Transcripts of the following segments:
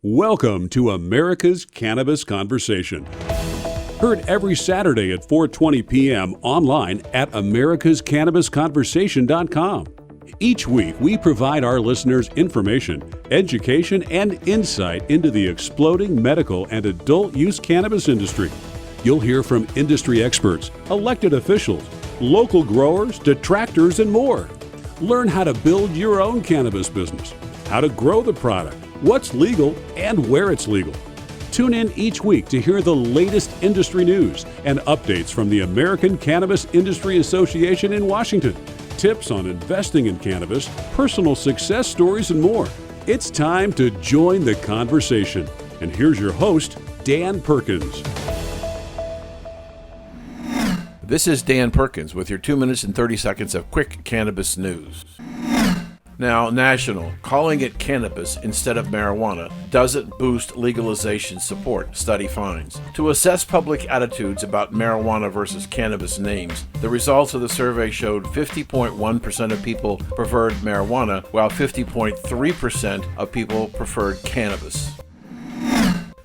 Welcome to America's Cannabis Conversation. Heard every Saturday at 4:20 p.m. online at americascannabisconversation.com. Each week, we provide our listeners information, education, and insight into the exploding medical and adult use cannabis industry. You'll hear from industry experts, elected officials, local growers, detractors, and more. Learn how to build your own cannabis business, how to grow the product, what's legal, and where it's legal. Tune in each week to hear the latest industry news and updates from the American Cannabis Industry Association in Washington, tips on investing in cannabis, personal success stories, and more. It's time to join the conversation. And here's your host, Dan Perkins. This is Dan Perkins with your 2 minutes and 30 seconds of quick cannabis news. Now, National, calling it cannabis instead of marijuana doesn't boost legalization support, study finds. To assess public attitudes about marijuana versus cannabis names, the results of the survey showed 50.1% of people preferred marijuana, while 50.3% of people preferred cannabis.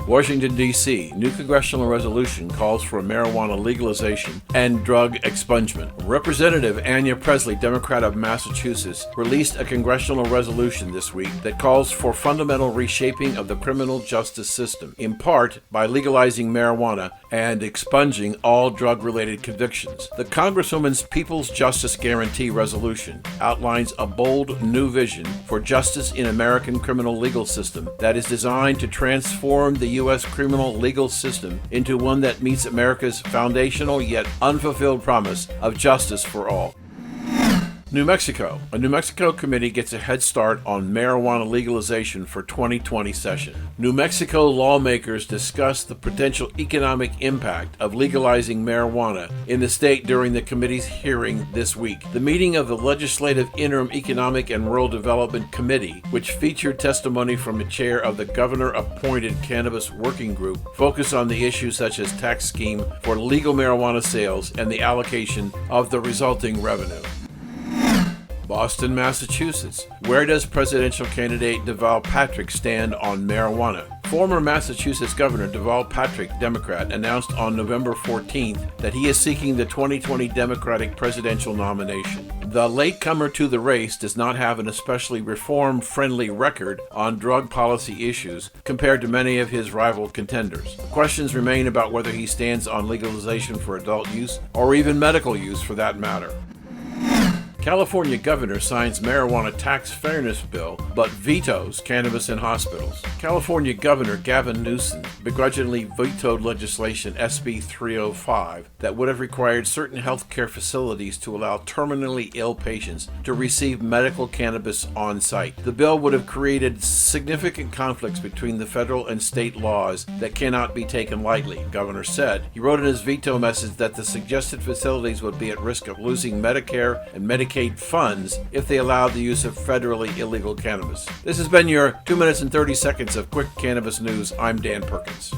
Washington, D.C., new congressional resolution calls for marijuana legalization and drug expungement. Representative Anya Presley, Democrat of Massachusetts, released a congressional resolution this week that calls for fundamental reshaping of the criminal justice system, in part by legalizing marijuana and expunging all drug-related convictions. The Congresswoman's People's Justice Guarantee resolution outlines a bold new vision for justice in American criminal legal system that is designed to transform the U.S. criminal legal system into one that meets America's foundational yet unfulfilled promise of justice for all. New Mexico. A New Mexico committee gets a head start on marijuana legalization for 2020 session. New Mexico lawmakers discuss the potential economic impact of legalizing marijuana in the state during the committee's hearing this week. The meeting of the Legislative Interim Economic and Rural Development Committee, which featured testimony from the chair of the governor-appointed Cannabis Working Group, focused on the issues such as tax scheme for legal marijuana sales and the allocation of the resulting revenue. Boston, Massachusetts. Where does presidential candidate Deval Patrick stand on marijuana? Former Massachusetts Governor Deval Patrick, Democrat, announced on November 14th that he is seeking the 2020 Democratic presidential nomination. The latecomer to the race does not have an especially reform-friendly record on drug policy issues compared to many of his rival contenders. Questions remain about whether he stands on legalization for adult use or even medical use for that matter. California governor signs marijuana tax fairness bill, but vetoes cannabis in hospitals. California Governor Gavin Newsom begrudgingly vetoed legislation SB 305 that would have required certain healthcare facilities to allow terminally ill patients to receive medical cannabis on site. The bill would have created significant conflicts between the federal and state laws that cannot be taken lightly, Governor said. He wrote in his veto message that the suggested facilities would be at risk of losing Medicare and Medicaid funds if they allowed the use of federally illegal cannabis. This has been your 2 minutes and 30 seconds of quick cannabis news. I'm Dan Perkins.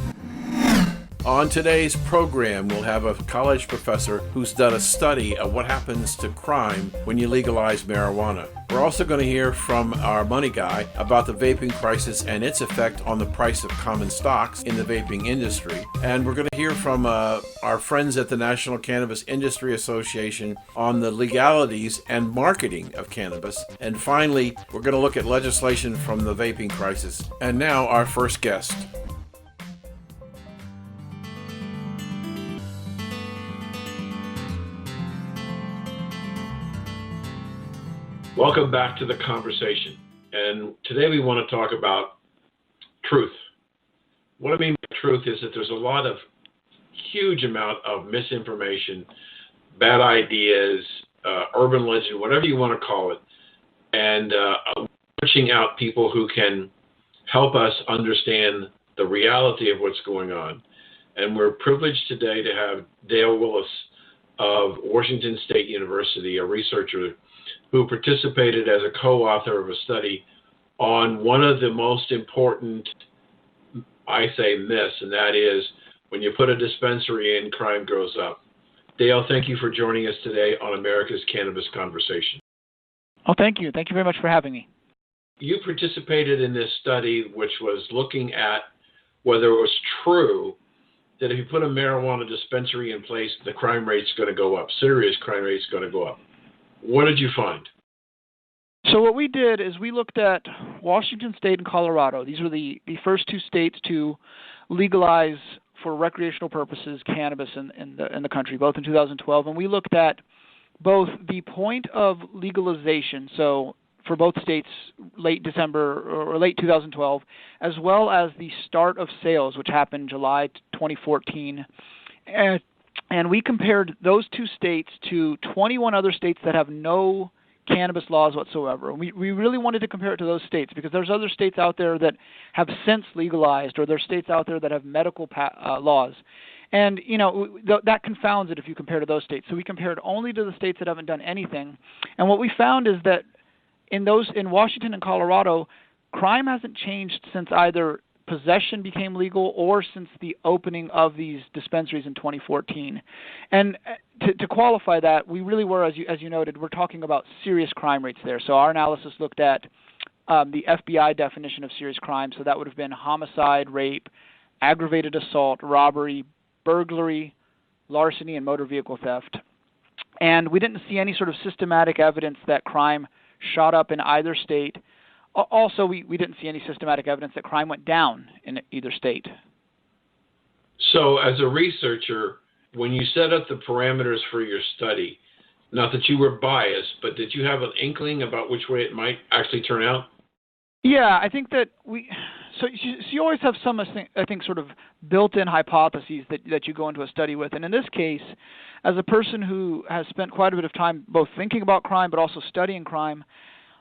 On today's program, we'll have a college professor who's done a study of what happens to crime when you legalize marijuana. We're also going to hear from our money guy about the vaping crisis and its effect on the price of common stocks in the vaping industry. And we're going to hear from our friends at the National Cannabis Industry Association on the legalities and marketing of cannabis. And finally, we're going to look at legislation from the vaping crisis. And now, our first guest. Welcome back to the conversation. And today we want to talk about truth. What I mean by truth is that there's a lot of huge amount of misinformation, bad ideas, urban legend, whatever you want to call it, and reaching out people who can help us understand the reality of what's going on. And we're privileged today to have Dale Willits of Washington State University, a researcher who participated as a co-author of a study on one of the most important, I say, myths, and that is when you put a dispensary in, crime grows up. Dale, thank you for joining us today on America's Cannabis Conversation. Oh, thank you. Thank you very much for having me. you participated in this study, which was looking at whether it was true that if you put a marijuana dispensary in place, the crime rate's going to go up. Serious crime rate's going to go up. What did you find? So what we did is we looked at Washington State and Colorado. These were the first two states to legalize for recreational purposes cannabis in the country, both in 2012. And we looked at both the point of legalization, so for both states, late December or late 2012, as well as the start of sales, which happened July 2014. And we compared those two states to 21 other states that have no cannabis laws whatsoever. We really wanted to compare it to those states because there's other states out there that have since legalized, or there's states out there that have medical laws. And, that confounds it if you compare to those states. So we compared only to the states that haven't done anything. And what we found is that in Washington and Colorado, crime hasn't changed since either possession became legal or since the opening of these dispensaries in 2014. And to qualify that, we really were, as you noted, we're talking about serious crime rates there. So our analysis looked at the FBI definition of serious crime. So that would have been homicide, rape, aggravated assault, robbery, burglary, larceny, and motor vehicle theft. And we didn't see any sort of systematic evidence that crime shot up in either state. Also, we didn't see any systematic evidence that crime went down in either state. So as a researcher, when you set up the parameters for your study, not that you were biased, but did you have an inkling about which way it might actually turn out? Yeah, I think that so you always have some, I think, sort of built-in hypotheses that you go into a study with. And in this case, as a person who has spent quite a bit of time both thinking about crime but also studying crime,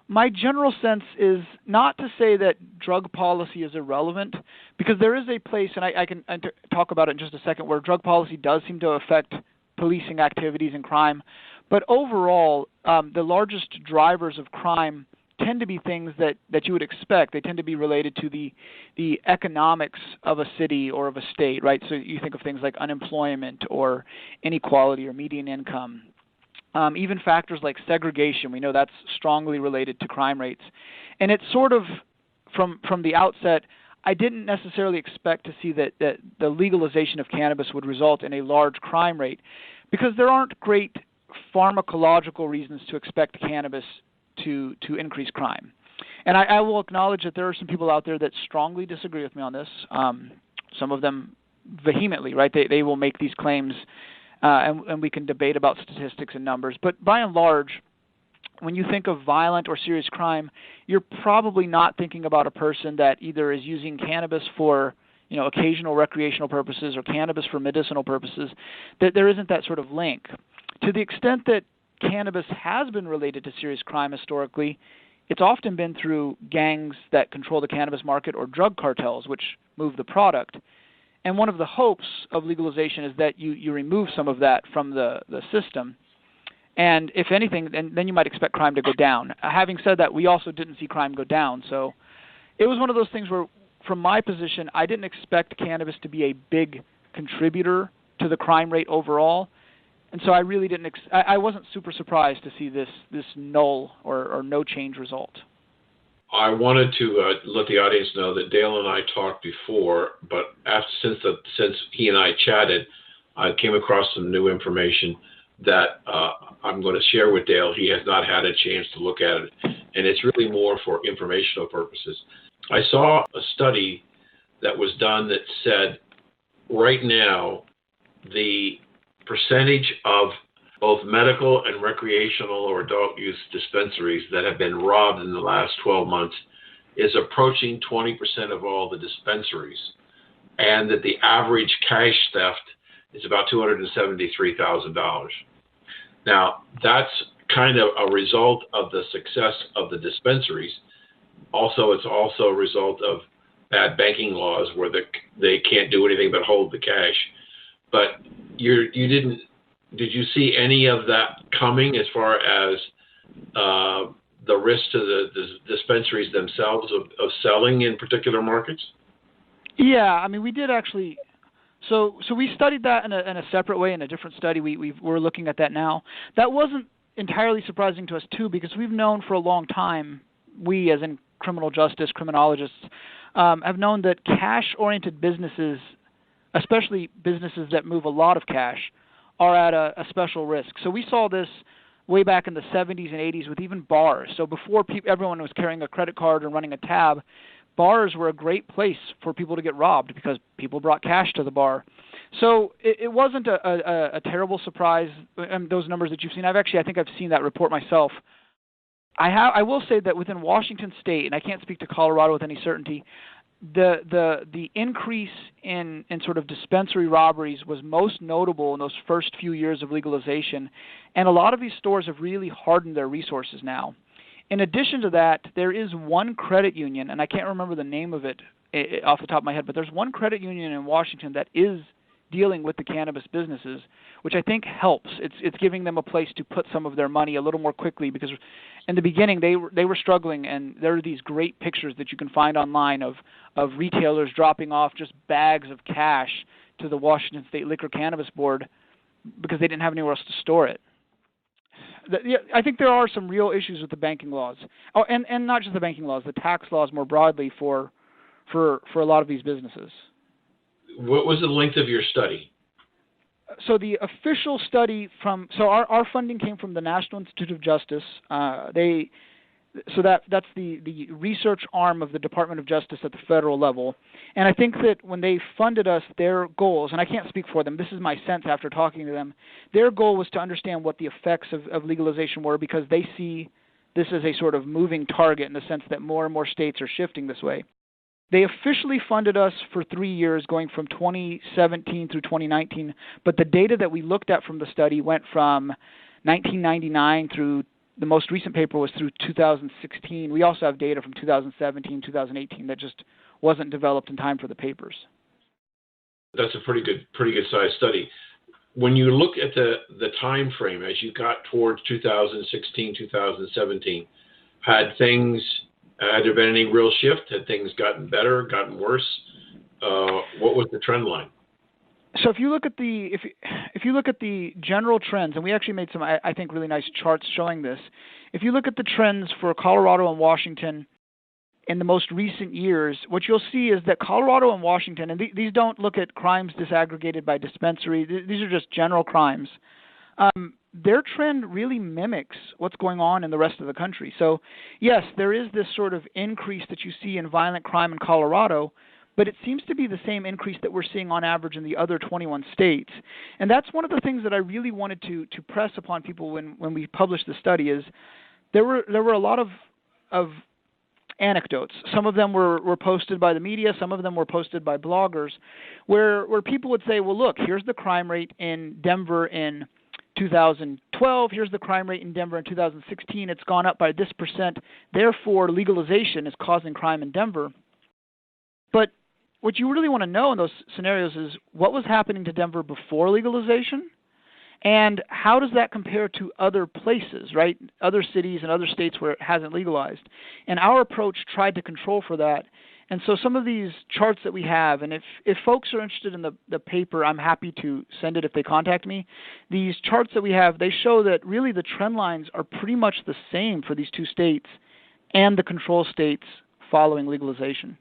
my general sense is not to say that drug policy is irrelevant, because there is a place, and I can talk about it in just a second, where drug policy does seem to affect policing activities and crime. But overall, the largest drivers of crime tend to be things that you would expect. They tend to be related to the economics of a city or of a state, right? So you think of things like unemployment or inequality or median income. Even factors like segregation, we know that's strongly related to crime rates. And it's sort of, from the outset, I didn't necessarily expect to see that the legalization of cannabis would result in a large crime rate, because there aren't great pharmacological reasons to expect cannabis to increase crime. And I will acknowledge that there are some people out there that strongly disagree with me on this, some of them vehemently, right? They will make these claims, and we can debate about statistics and numbers. But by and large, when you think of violent or serious crime, you're probably not thinking about a person that either is using cannabis for occasional recreational purposes or cannabis for medicinal purposes. That there isn't that sort of link. To the extent that cannabis has been related to serious crime historically, it's often been through gangs that control the cannabis market or drug cartels, which move the product. And one of the hopes of legalization is that you remove some of that from the system. And if anything, then you might expect crime to go down. Having said that, we also didn't see crime go down. So it was one of those things where, from my position, I didn't expect cannabis to be a big contributor to the crime rate overall. And so I really didn't I wasn't super surprised to see this null or no change result. I wanted to let the audience know that Dale and I talked before, but since he and I chatted, I came across some new information that I'm going to share with Dale. He has not had a chance to look at it, and it's really more for informational purposes. I saw a study that was done that said right now the percentage of both medical and recreational or adult use dispensaries that have been robbed in the last 12 months is approaching 20% of all the dispensaries, and that the average cash theft is about $273,000. Now, that's kind of a result of the success of the dispensaries. Also, it's also a result of bad banking laws where they can't do anything but hold the cash. But did you see any of that coming as far as the risk to the dispensaries themselves of selling in particular markets? Yeah, I mean, we did actually. So we studied that in a separate way in a different study. We're looking at that now. That wasn't entirely surprising to us too, because we've known for a long time, we as in criminal justice, criminologists, have known that cash-oriented businesses, especially businesses that move a lot of cash, are at a special risk. So we saw this way back in the 70s and 80s with even bars. So before everyone was carrying a credit card and running a tab, bars were a great place for people to get robbed because people brought cash to the bar. So it wasn't a terrible surprise, those numbers that you've seen. I think I've seen that report myself. I will say that within Washington State, and I can't speak to Colorado with any certainty, the increase in sort of dispensary robberies was most notable in those first few years of legalization, and a lot of these stores have really hardened their resources now. In addition to that, there is one credit union, and I can't remember the name of it off the top of my head, but there's one credit union in Washington that is dealing with the cannabis businesses, which I think helps. It's giving them a place to put some of their money a little more quickly, because in the beginning they were struggling, and there are these great pictures that you can find online of retailers dropping off just bags of cash to the Washington State Liquor Cannabis Board because they didn't have anywhere else to store it. I think there are some real issues with the banking laws. Oh, and not just the banking laws, the tax laws more broadly for a lot of these businesses. What was the length of your study? So the official study our funding came from the National Institute of Justice. That's the research arm of the Department of Justice at the federal level. And I think that when they funded us, their goals, and I can't speak for them, this is my sense after talking to them, their goal was to understand what the effects of legalization were, because they see this as a sort of moving target in the sense that more and more states are shifting this way. They officially funded us for 3 years, going from 2017 through 2019, but the data that we looked at from the study went from 1999 through, the most recent paper was through 2016. We also have data from 2017, 2018 that just wasn't developed in time for the papers. That's a pretty good sized study. When you look at the time frame as you got towards 2016, 2017, had there been any real shift? Had things gotten better, gotten worse? What was the trend line? So if you look at the general trends, and we actually made some, I think, really nice charts showing this. If you look at the trends for Colorado and Washington in the most recent years, what you'll see is that Colorado and Washington, and these don't look at crimes disaggregated by dispensary, these are just general crimes, their trend really mimics what's going on in the rest of the country. So, yes, there is this sort of increase that you see in violent crime in Colorado, but it seems to be the same increase that we're seeing on average in the other 21 states. And that's one of the things that I really wanted to press upon people when we published the study is there were a lot of anecdotes. Some of them were posted by the media, some of them were posted by bloggers, where people would say, well, look, here's the crime rate in Denver in 2012, here's the crime rate in Denver in 2016, it's gone up by this percent, therefore legalization is causing crime in Denver. But what you really want to know in those scenarios is what was happening to Denver before legalization, and how does that compare to other places, right? Other cities and other states where it hasn't legalized. And our approach tried to control for that. And so some of these charts that we have, and if folks are interested in the paper, I'm happy to send it if they contact me. These charts that we have, they show that really the trend lines are pretty much the same for these two states and the control states following legalization.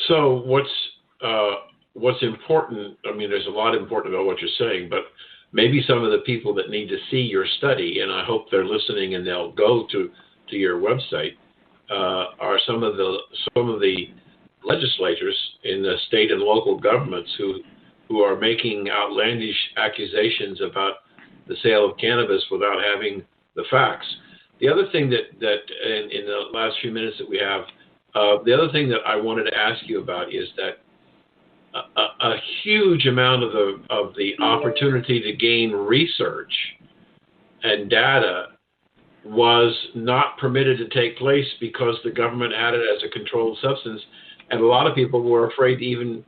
So what's important, I mean, there's a lot important about what you're saying, but maybe some of the people that need to see your study, and I hope they're listening and they'll go to your website, are some of the legislators in the state and local governments who are making outlandish accusations about the sale of cannabis without having the facts. The other thing that in the last few minutes that we have, the other thing that I wanted to ask you about is that a huge amount of the opportunity to gain research and data was not permitted to take place because the government had it as a controlled substance, and a lot of people were afraid to even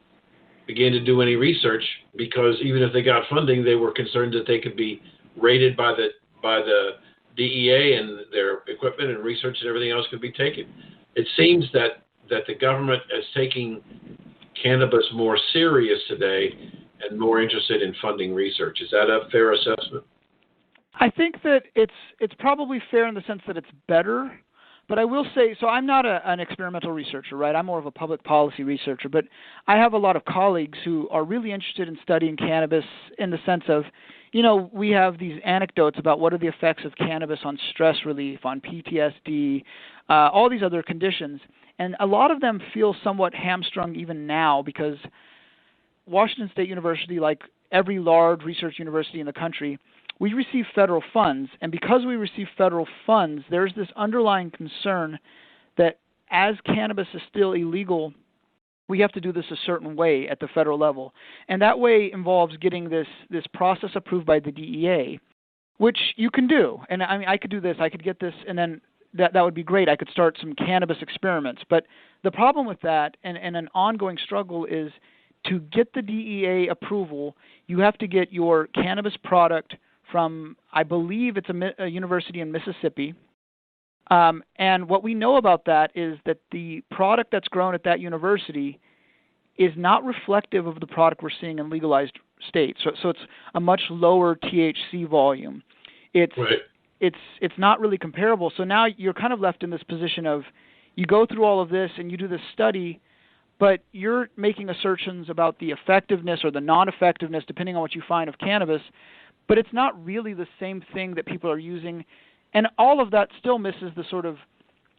begin to do any research because even if they got funding, they were concerned that they could be raided by the DEA and their equipment and research and everything else could be taken. It seems that the government is taking cannabis more serious today and more interested in funding research. Is that a fair assessment? I think that it's probably fair in the sense that it's better, But I will say, so I'm not an experimental researcher, right? I'm more of a public policy researcher, but I have a lot of colleagues who are really interested in studying cannabis in the sense of, we have these anecdotes about what are the effects of cannabis on stress relief, on PTSD, all these other conditions. And a lot of them feel somewhat hamstrung even now because Washington State University, like every large research university in the country, we receive federal funds. And because we receive federal funds, there's this underlying concern that as cannabis is still illegal, we have to do this a certain way at the federal level. And that way involves getting this process approved by the DEA, which you can do. And I mean, I could do this, I could get this, and then that would be great. I could start some cannabis experiments. But the problem with that and an ongoing struggle is to get the DEA approval, you have to get your cannabis product from, I believe it's a university in Mississippi. And what we know about that is that the product that's grown at that university is not reflective of the product we're seeing in legalized states. So it's a much lower THC volume. It's not really comparable. So now you're kind of left in this position of you go through all of this and you do this study, but you're making assertions about the effectiveness or the non-effectiveness, depending on what you find, of cannabis, but it's not really the same thing that people are using. And all of that still misses the sort of,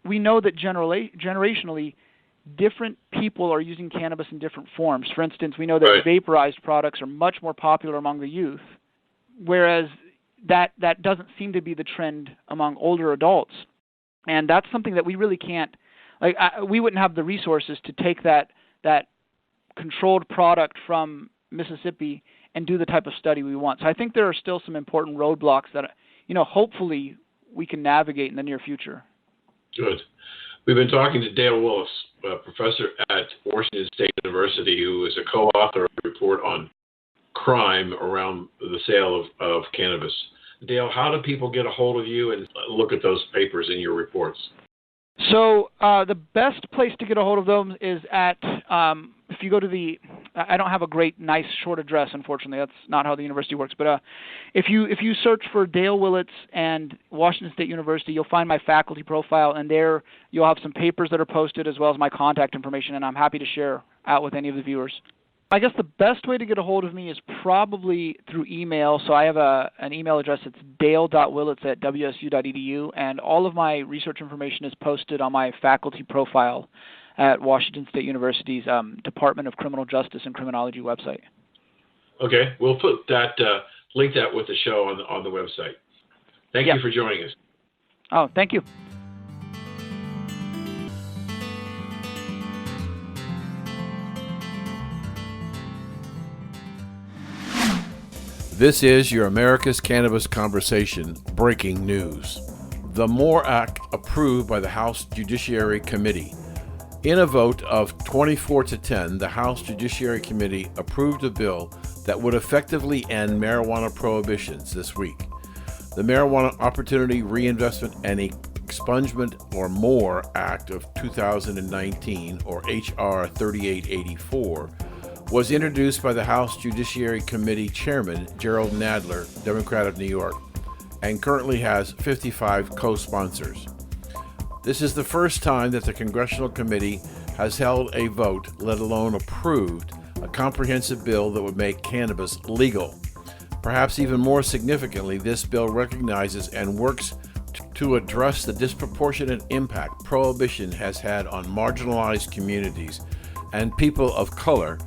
we know that generationally, different people are using cannabis in different forms. For instance, we know that vaporized products are much more popular among the youth, whereas that doesn't seem to be the trend among older adults. And that's something that we really can't, we wouldn't have the resources to take that controlled product from Mississippi and do the type of study we want. So I think there are still some important roadblocks that, hopefully we can navigate in the near future. Good. We've been talking to Dale Willits, a professor at Washington State University, who is a co-author of a report on crime around the sale of cannabis. Dale, how do people get a hold of you and look at those papers in your reports? So the best place to get a hold of them is at, if you go to I don't have a great, nice, short address, unfortunately. That's not how the university works. But if you search for Dale Willits and Washington State University, you'll find my faculty profile, and there you'll have some papers that are posted as well as my contact information, and I'm happy to share out with any of the viewers. I guess the best way to get a hold of me is probably through email. So I have an email address. It's dale.willits@wsu.edu, and all of my research information is posted on my faculty profile at Washington State University's Department of Criminal Justice and Criminology website. Okay, we'll put that link that with the show on the website. Thank you for joining us. Oh, thank you. This is your America's Cannabis Conversation breaking news. The MORE Act approved by the House Judiciary Committee. In a vote of 24-10, the House Judiciary Committee approved a bill that would effectively end marijuana prohibitions this week. The Marijuana Opportunity Reinvestment and Expungement, or MORE Act of 2019, or H.R. 3884, was introduced by the House Judiciary Committee Chairman Gerald Nadler, Democrat of New York, and currently has 55 co-sponsors. This is the first time that the Congressional Committee has held a vote, let alone approved, a comprehensive bill that would make cannabis legal. Perhaps even more significantly, this bill recognizes and works to address the disproportionate impact prohibition has had on marginalized communities and people of color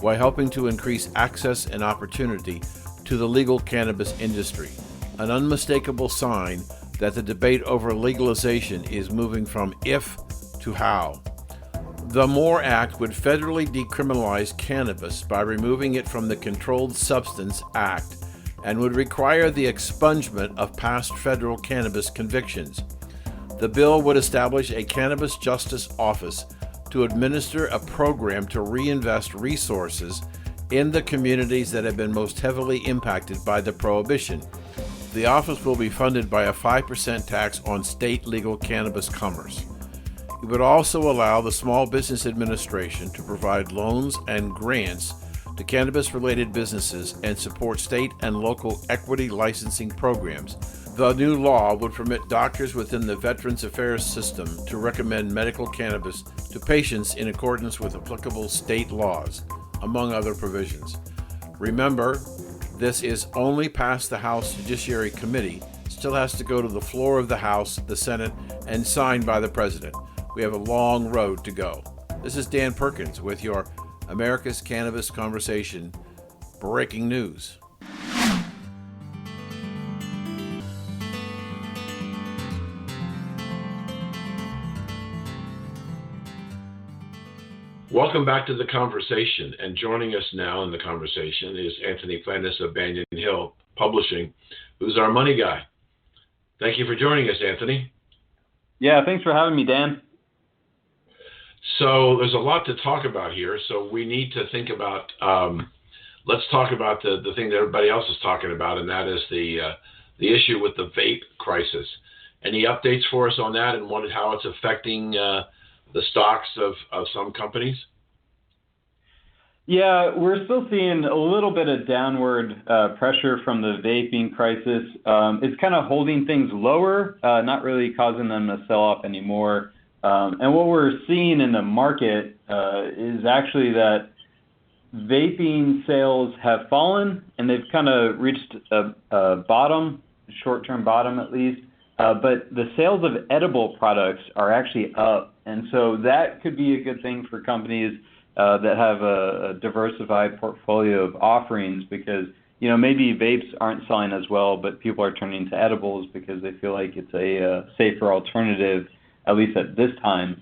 while helping to increase access and opportunity to the legal cannabis industry, an unmistakable sign that the debate over legalization is moving from if to how. The MORE Act would federally decriminalize cannabis by removing it from the Controlled Substance Act and would require the expungement of past federal cannabis convictions. The bill would establish a Cannabis Justice Office to administer a program to reinvest resources in the communities that have been most heavily impacted by the prohibition. The office will be funded by a 5% tax on state legal cannabis commerce. It would also allow the Small Business Administration to provide loans and grants to cannabis-related businesses and support state and local equity licensing programs. The new law would permit doctors within the Veterans Affairs system to recommend medical cannabis to patients in accordance with applicable state laws, among other provisions. Remember, this is only past the House Judiciary Committee, still has to go to the floor of the House, the Senate, and signed by the President. We have a long road to go. This is Dan Perkins with your America's Cannabis Conversation breaking news. Welcome back to the conversation, and joining us now in the conversation is Anthony Planas of Banyan Hill Publishing, who's our money guy. Thank you for joining us, Anthony. Yeah, thanks for having me, Dan. So there's a lot to talk about here, so we need to think about, let's talk about the thing that everybody else is talking about, and that is the issue with the vape crisis. Any updates for us on that and how it's affecting the stocks of some companies? Yeah, we're still seeing a little bit of downward pressure from the vaping crisis. It's kind of holding things lower, not really causing them to sell off anymore. And what we're seeing in the market is actually that vaping sales have fallen, and they've kind of reached a bottom, a short-term bottom at least. But the sales of edible products are actually up. And so that could be a good thing for companies that have a diversified portfolio of offerings because, maybe vapes aren't selling as well, but people are turning to edibles because they feel like it's a safer alternative, at least at this time.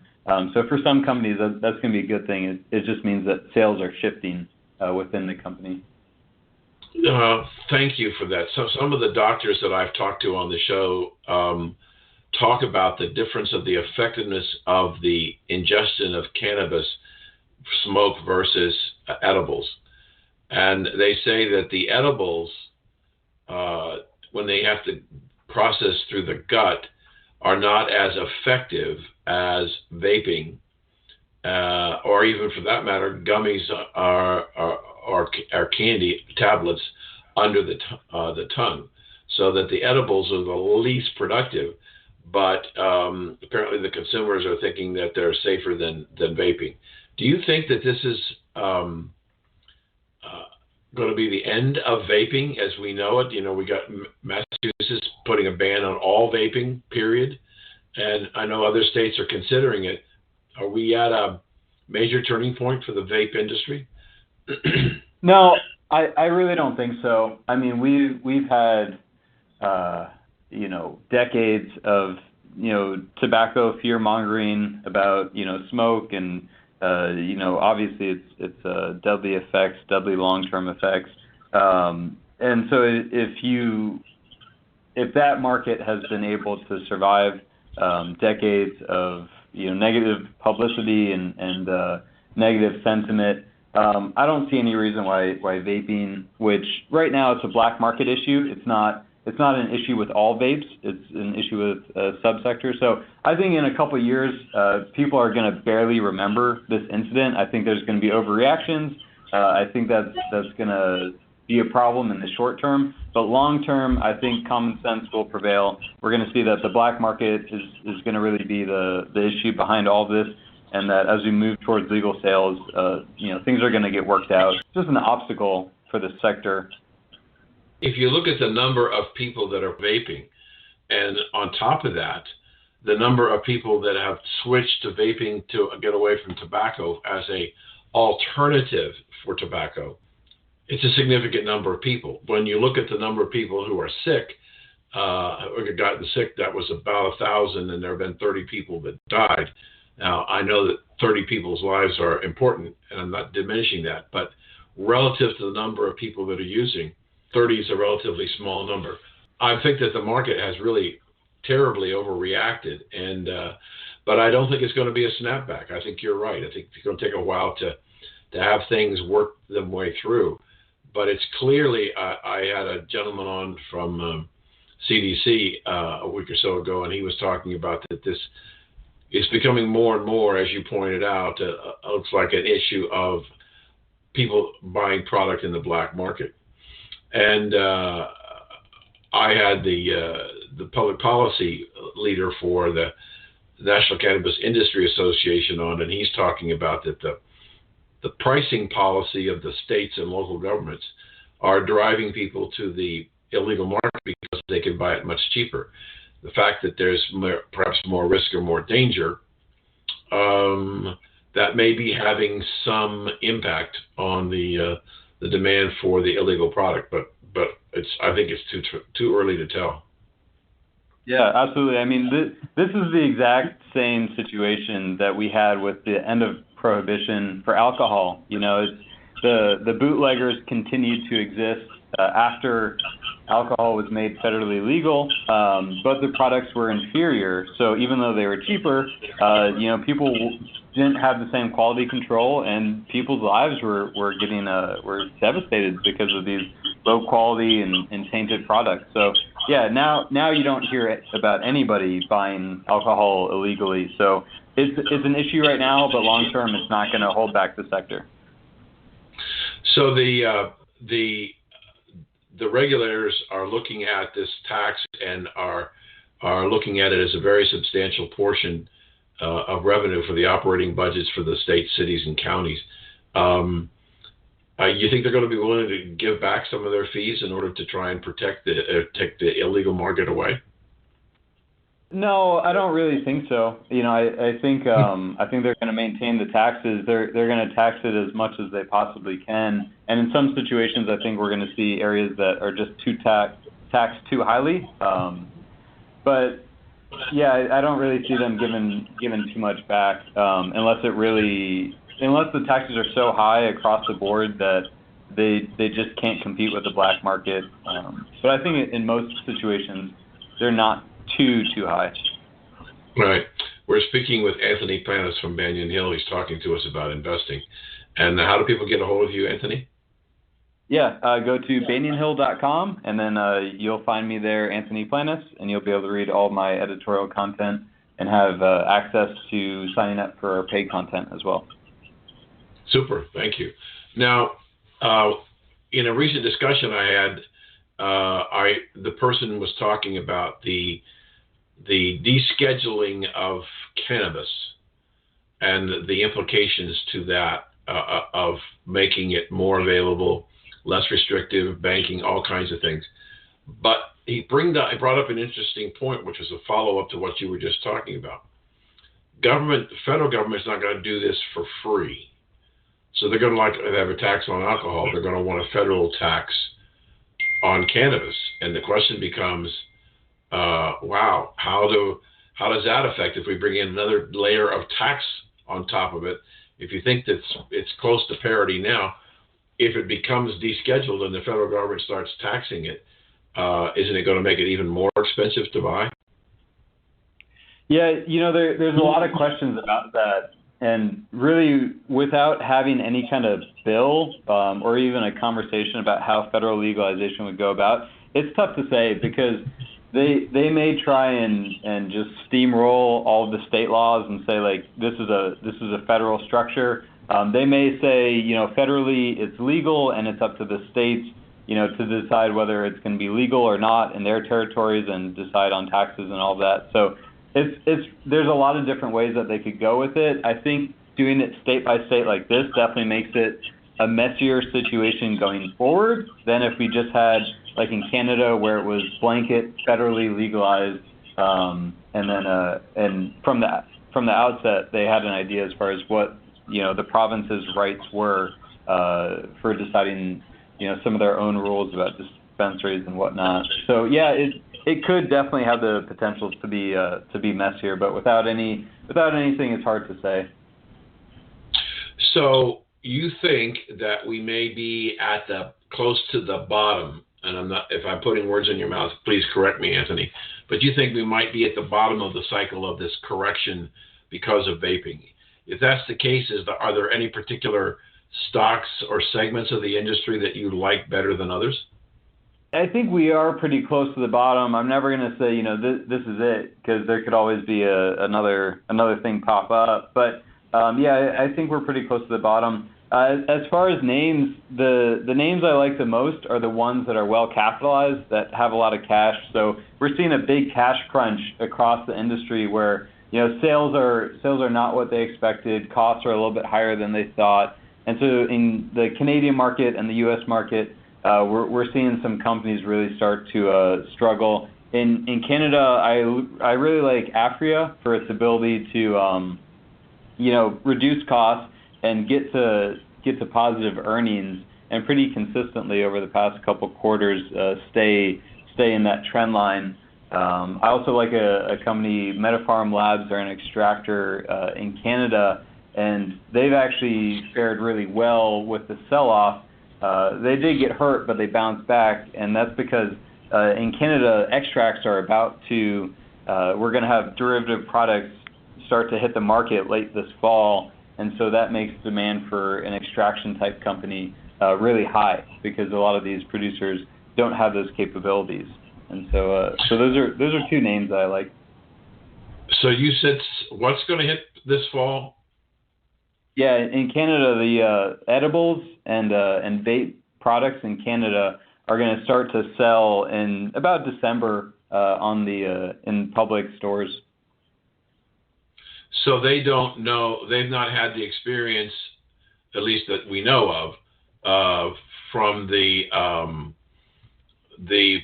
So for some companies, that's going to be a good thing. It just means that sales are shifting within the company. Thank you for that. So some of the doctors that I've talked to on the show talk about the difference of the effectiveness of the ingestion of cannabis smoke versus edibles. And they say that the edibles, when they have to process through the gut, are not as effective as vaping, or even for that matter, gummies are candy tablets under the tongue, so that the edibles are the least productive. But apparently the consumers are thinking that they're safer than vaping. Do you think that this is going to be the end of vaping as we know it? We got Massachusetts putting a ban on all vaping, period. And I know other states are considering it. Are we at a major turning point for the vape industry? No, I really don't think so. I mean, we've had decades of tobacco fear mongering about smoke and obviously it's deadly effects, deadly long-term effects, and so if that market has been able to survive decades of negative publicity and negative sentiment. I don't see any reason why vaping, which right now it's a black market issue, it's not an issue with all vapes, it's an issue with a subsector. So I think in a couple of years, people are going to barely remember this incident. I think there's going to be overreactions. I think that's going to be a problem in the short term. But long term, I think common sense will prevail. We're going to see that the black market is going to really be the issue behind all of this. And that as we move towards legal sales, things are going to get worked out. It's just an obstacle for the sector. If you look at the number of people that are vaping, and on top of that, the number of people that have switched to vaping to get away from tobacco as a alternative for tobacco, it's a significant number of people. When you look at the number of people who are sick, or have gotten sick, that was about 1,000, and there have been 30 people that died. Now, I know that 30 people's lives are important, and I'm not diminishing that, but relative to the number of people that are using, 30 is a relatively small number. I think that the market has really terribly overreacted, but I don't think it's going to be a snapback. I think you're right. I think it's going to take a while to have things work their way through. But it's clearly, I had a gentleman on from CDC a week or so ago, and he was talking about that this is becoming more and more, as you pointed out, looks like an issue of people buying product in the black market. And I had the the public policy leader for the National Cannabis Industry Association on, and he's talking about that the pricing policy of the states and local governments are driving people to the illegal market because they can buy it much cheaper. The fact that there's perhaps more risk or more danger, that may be having some impact on the demand for the illegal product, but I think it's too early to tell. Yeah, absolutely. I mean, this is the exact same situation that we had with the end of prohibition for alcohol. You know, the bootleggers continued to exist after alcohol was made federally legal, but the products were inferior. So even though they were cheaper, people didn't have the same quality control, and people's lives were devastated because of these low quality and tainted products. So yeah, now you don't hear about anybody buying alcohol illegally. So it's an issue right now, but long term, it's not going to hold back the sector. So the regulators are looking at this tax and are looking at it as a very substantial portion of revenue for the operating budgets for the states, cities, and counties. You think they're going to be willing to give back some of their fees in order to try and take the illegal market away? No, I don't really think so. You know, I think they're going to maintain the taxes. They're going to tax it as much as they possibly can. And in some situations, I think we're going to see areas that are just taxed too highly. But yeah, I don't really see them giving too much back unless the taxes are so high across the board that they just can't compete with the black market. But I think in most situations, they're not too high. Right. We're speaking with Anthony Planas from Banyan Hill. He's talking to us about investing. And how do people get a hold of you, Anthony? Yeah, go to banyanhill.com, and then you'll find me there, Anthony Planas, and you'll be able to read all my editorial content and have access to signing up for our paid content as well. Super. Thank you. Now, in a recent discussion I had, the person was talking about the descheduling of cannabis and the implications to that of making it more available, less restrictive, banking, all kinds of things. But he brought up an interesting point, which is a follow-up to what you were just talking about. The federal government's not going to do this for free. So they're going to have a tax on alcohol. They're going to want a federal tax on cannabis. And the question becomes, wow, how does that affect if we bring in another layer of tax on top of it? If you think that it's close to parity now, if it becomes descheduled and the federal government starts taxing it, isn't it going to make it even more expensive to buy? Yeah, there's a lot of questions about that. And really, without having any kind of bill or even a conversation about how federal legalization would go about, it's tough to say because they may try and just steamroll all of the state laws and say, like, this is a federal structure. They may say, federally it's legal and it's up to the states, to decide whether it's going to be legal or not in their territories and decide on taxes and all that. So there's a lot of different ways that they could go with it. I think doing it state by state like this definitely makes it a messier situation going forward than if we just had, like in Canada, where it was blanket federally legalized, and from the outset they had an idea as far as what the province's rights were for deciding some of their own rules about dispensaries and whatnot. So yeah, it could definitely have the potential to be messier, but without anything, it's hard to say. So you think that we may be at close to the bottom, and if I'm putting words in your mouth, please correct me, Anthony, but you think we might be at the bottom of the cycle of this correction because of vaping. If that's the case, are there any particular stocks or segments of the industry that you like better than others? I think we are pretty close to the bottom. I'm never going to say, this is it, because there could always be another thing pop up. But yeah, I think we're pretty close to the bottom. As far as names, the names I like the most are the ones that are well capitalized, that have a lot of cash. So we're seeing a big cash crunch across the industry where, sales are not what they expected, costs are a little bit higher than they thought. And so in the Canadian market and the U.S. market, we're seeing some companies really start to struggle. In Canada, I really like Afria for its ability to reduce costs and get to positive earnings, and pretty consistently over the past couple quarters stay in that trend line. I also like a company, Metafarm Labs. They're an extractor in Canada, and they've actually fared really well with the sell-off. They did get hurt, but they bounced back, and that's because in Canada, extracts are about to, we're going to have derivative products start to hit the market late this fall, and so that makes demand for an extraction type company really high, because a lot of these producers don't have those capabilities. And so those are two names that I like. So you said what's going to hit this fall? Yeah, in Canada, the edibles and vape products in Canada are going to start to sell in about December in public stores. So they don't know, they've not had the experience, at least that we know of, from the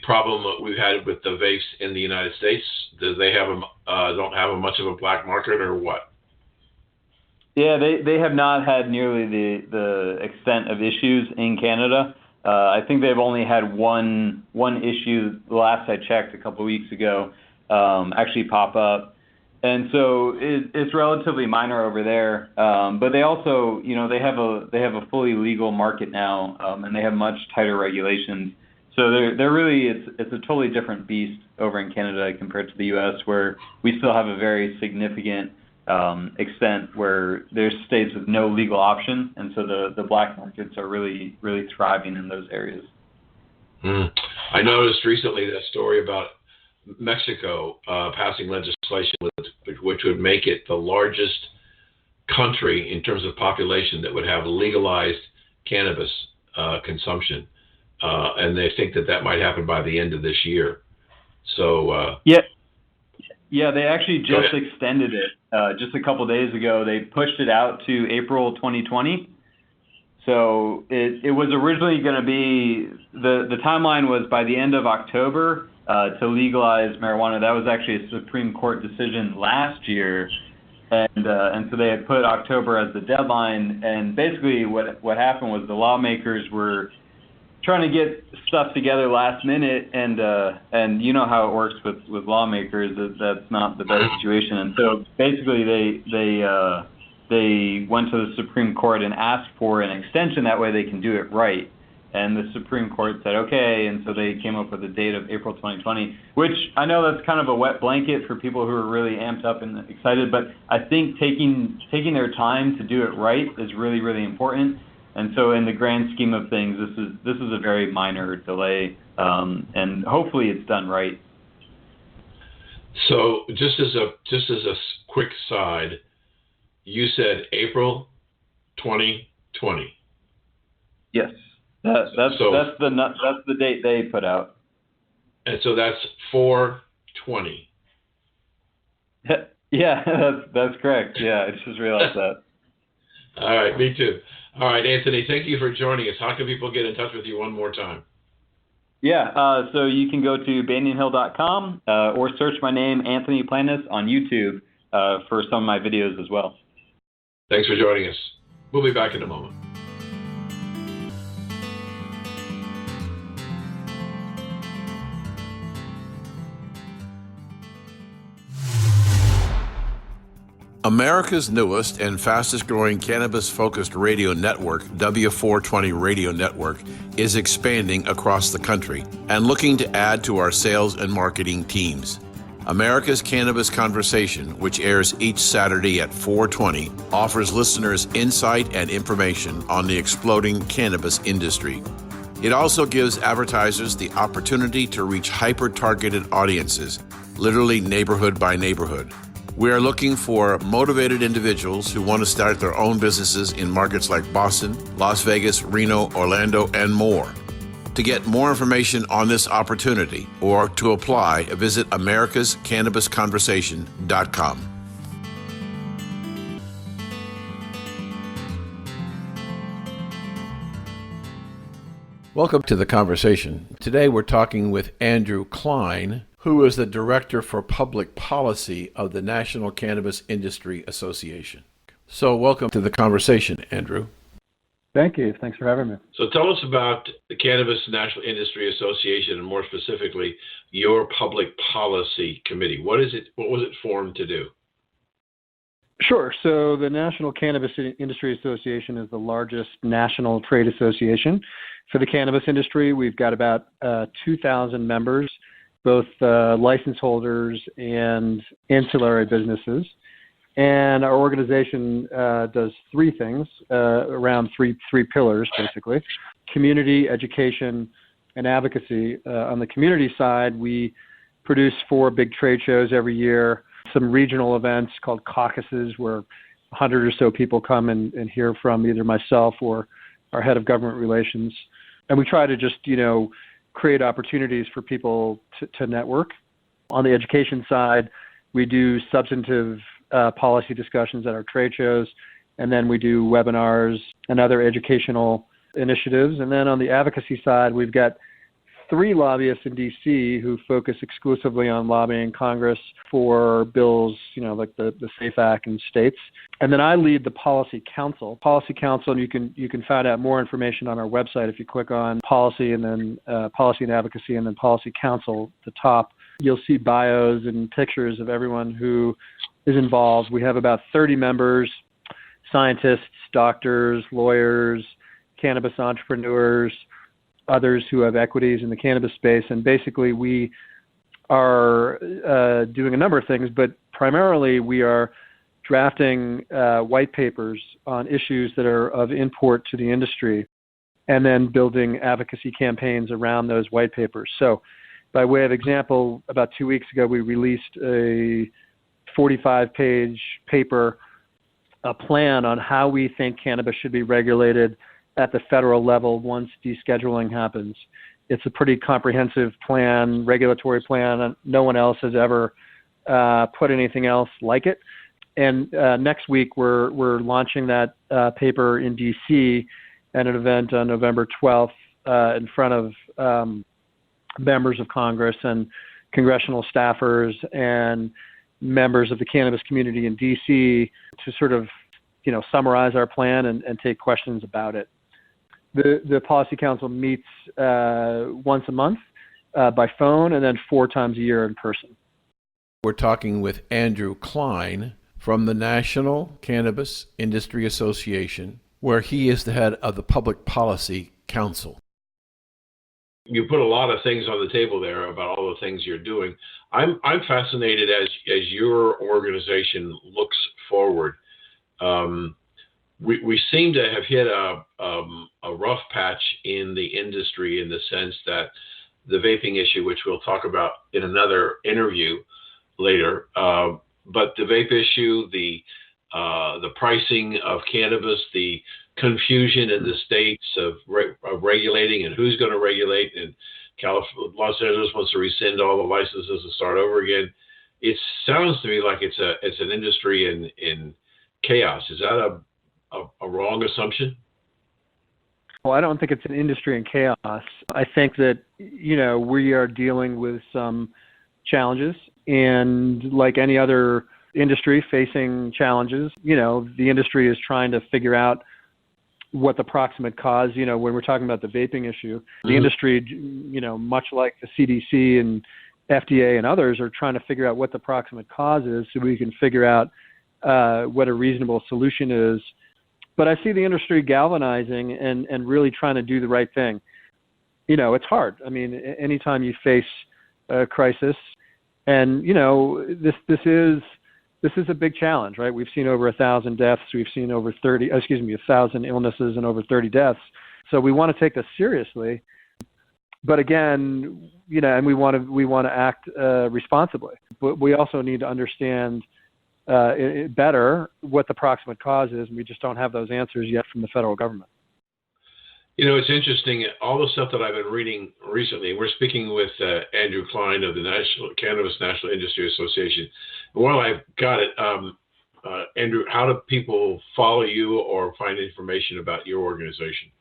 problem that we've had with the vapes in the United States. Do they have don't have much of a black market, or what? Yeah, they have not had nearly the extent of issues in Canada. I think they've only had one issue, the last I checked a couple of weeks ago, actually pop up. And so it's relatively minor over there. But they also, they have a fully legal market now, and they have much tighter regulations. So they're really, it's a totally different beast over in Canada compared to the U.S., where we still have a very significant extent where there's states with no legal option, and so the black markets are really, really thriving in those areas. I noticed recently that story about Mexico passing legislation which would make it the largest country in terms of population that would have legalized cannabis consumption, and they think that might happen by the end of this year. So yeah, they actually just extended it just a couple days ago. They pushed it out to April 2020. So it was originally going to be, the timeline was by the end of October to legalize marijuana. That was actually a Supreme Court decision last year. And so they had put October as the deadline. And basically what happened was the lawmakers were trying to get stuff together last minute, and you know how it works with lawmakers, that's not the best situation. And so basically they went to the Supreme Court and asked for an extension, that way they can do it right. And the Supreme Court said okay, and so they came up with a date of April 2020, which I know that's kind of a wet blanket for people who are really amped up and excited, but I think taking their time to do it right is really, really important. And so in the grand scheme of things, this is a very minor delay, and hopefully it's done right. So just as a quick side, you said April 2020. Yes, that's the date they put out. And so that's 4/20. Yeah, that's correct. Yeah, I just realized that. All right, me too. All right, Anthony, thank you for joining us. How can people get in touch with you one more time? Yeah, so you can go to banyanhill.com or search my name, Anthony Planas, on YouTube for some of my videos as well. Thanks for joining us. We'll be back in a moment. America's newest and fastest growing cannabis-focused radio network, W420 Radio Network, is expanding across the country and looking to add to our sales and marketing teams. America's Cannabis Conversation, which airs each Saturday at 4:20, offers listeners insight and information on the exploding cannabis industry. It also gives advertisers the opportunity to reach hyper-targeted audiences, literally neighborhood by neighborhood. We are looking for motivated individuals who want to start their own businesses in markets like Boston, Las Vegas, Reno, Orlando, and more. To get more information on this opportunity or to apply, visit americascannabisconversation.com. Welcome to the conversation. Today we're talking with Andrew Kline, who is the Director for Public Policy of the National Cannabis Industry Association. So welcome to the conversation, Andrew. Thank you. Thanks for having me. So tell us about the Cannabis National Industry Association, and more specifically, your Public Policy Committee. What is it? What was it formed to do? Sure. So the National Cannabis Industry Association is the largest national trade association for the cannabis industry. We've got about 2,000 members, both license holders and ancillary businesses. And our organization does three things around three pillars, basically: community, education, and advocacy. On the community side, we produce 4 big trade shows every year, some regional events called caucuses where 100 or so people come and hear from either myself or our head of government relations. And we try to just, create opportunities for people to network. On the education side, we do substantive policy discussions at our trade shows, and then we do webinars and other educational initiatives. And then on the advocacy side, we've got 3 lobbyists in D.C. who focus exclusively on lobbying Congress for bills, like the SAFE Act in states. And then I lead the Policy Council. Policy Council, and you can find out more information on our website if you click on Policy and then Policy and Advocacy and then Policy Council at the top. You'll see bios and pictures of everyone who is involved. We have about 30 members, scientists, doctors, lawyers, cannabis entrepreneurs, others who have equities in the cannabis space. And basically we are doing a number of things, but primarily we are drafting white papers on issues that are of import to the industry and then building advocacy campaigns around those white papers. So by way of example, about 2 weeks ago, we released a 45-page paper, a plan on how we think cannabis should be regulated at the federal level once descheduling happens. It's a pretty comprehensive plan, regulatory plan. No one else has ever put anything else like it. And next week, we're launching that paper in D.C. at an event on November 12th in front of members of Congress and congressional staffers and members of the cannabis community in D.C. to sort of, summarize our plan and take questions about it. The Policy Council meets once a month by phone and then 4 times a year in person. We're talking with Andrew Kline from the National Cannabis Industry Association, where he is the head of the Public Policy Council. You put a lot of things on the table there about all the things you're doing. I'm fascinated as your organization looks forward. We seem to have hit a rough patch in the industry in the sense that the vaping issue, which we'll talk about in another interview later, but the vape issue, the pricing of cannabis, the confusion in the states of regulating and who's going to regulate, and Los Angeles wants to rescind all the licenses and start over again. It sounds to me like it's an industry in chaos. Is that a wrong assumption? Well, I don't think it's an industry in chaos. I think that, we are dealing with some challenges, and like any other industry facing challenges, the industry is trying to figure out what the proximate cause, when we're talking about the vaping issue, the industry, much like the CDC and FDA and others are trying to figure out what the proximate cause is so we can figure out what a reasonable solution is. But I see the industry galvanizing and really trying to do the right thing. It's hard. I mean, anytime you face a crisis, and this is a big challenge, right? We've seen over 1,000 deaths. We've seen over 1,000 illnesses and over 30 deaths. So we want to take this seriously. But again, and we want to act responsibly. But we also need to understand better what the proximate cause is, and we just don't have those answers yet from the federal government. You know, it's interesting, all the stuff that I've been reading recently. We're speaking with Andrew Kline of the National Industry Association. And while I've got it, Andrew, how do people follow you or find information about your organization?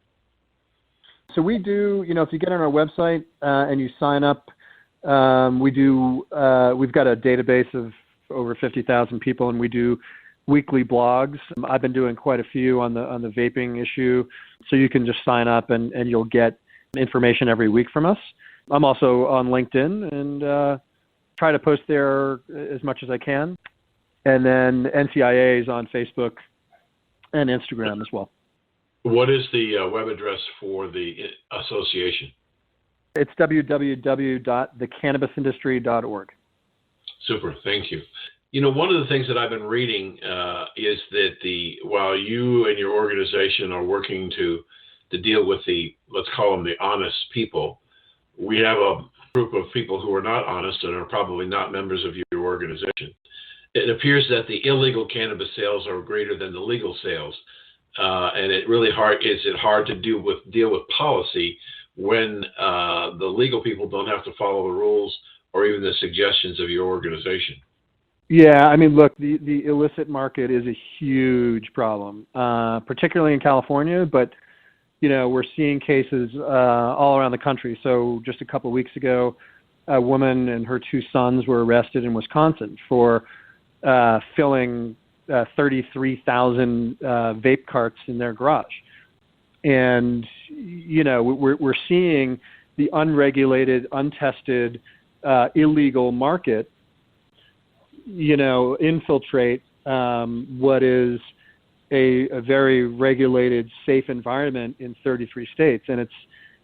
So we do, if you get on our website and you sign up, we've got a database of over 50,000 people, and we do weekly blogs. I've been doing quite a few on the vaping issue, so you can just sign up and you'll get information every week from us. I'm also on LinkedIn and try to post there as much as I can. And then NCIA is on Facebook and Instagram as well. What is the web address for the association? It's www.thecannabisindustry.org. Super, thank you. You know, one of the things that I've been reading is that while you and your organization are working to deal with let's call them the honest people, we have a group of people who are not honest and are probably not members of your organization. It appears that the illegal cannabis sales are greater than the legal sales, and it really hard to deal with policy when the legal people don't have to follow the rules or even the suggestions of your organization. Yeah, I mean, look, the illicit market is a huge problem, particularly in California, but, we're seeing cases all around the country. So just a couple of weeks ago, a woman and her two sons were arrested in Wisconsin for filling 33,000 vape carts in their garage. And, we're seeing the unregulated, untested, illegal market infiltrate what is a very regulated, safe environment in 33 states. And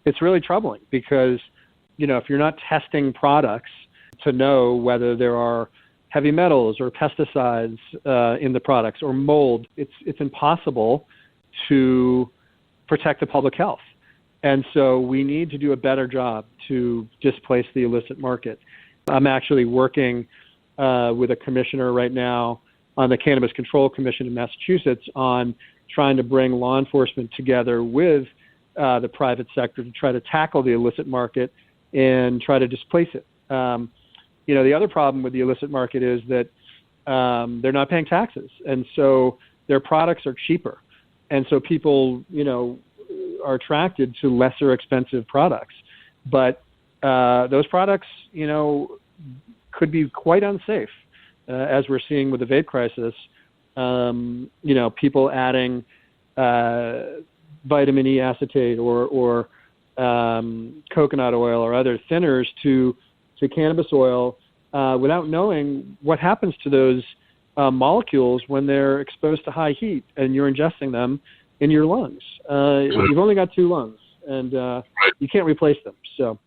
it's really troubling because, if you're not testing products to know whether there are heavy metals or pesticides in the products or mold, it's impossible to protect the public health. And so we need to do a better job to displace the illicit market. I'm actually working with a commissioner right now on the Cannabis Control Commission in Massachusetts on trying to bring law enforcement together with the private sector to try to tackle the illicit market and try to displace it. The other problem with the illicit market is that they're not paying taxes, and so their products are cheaper. And so people, are attracted to lesser expensive products. But those products, could be quite unsafe, as we're seeing with the vape crisis. People adding vitamin E acetate or coconut oil or other thinners to cannabis oil without knowing what happens to those molecules when they're exposed to high heat and you're ingesting them in your lungs. You've only got two lungs, and you can't replace them. So.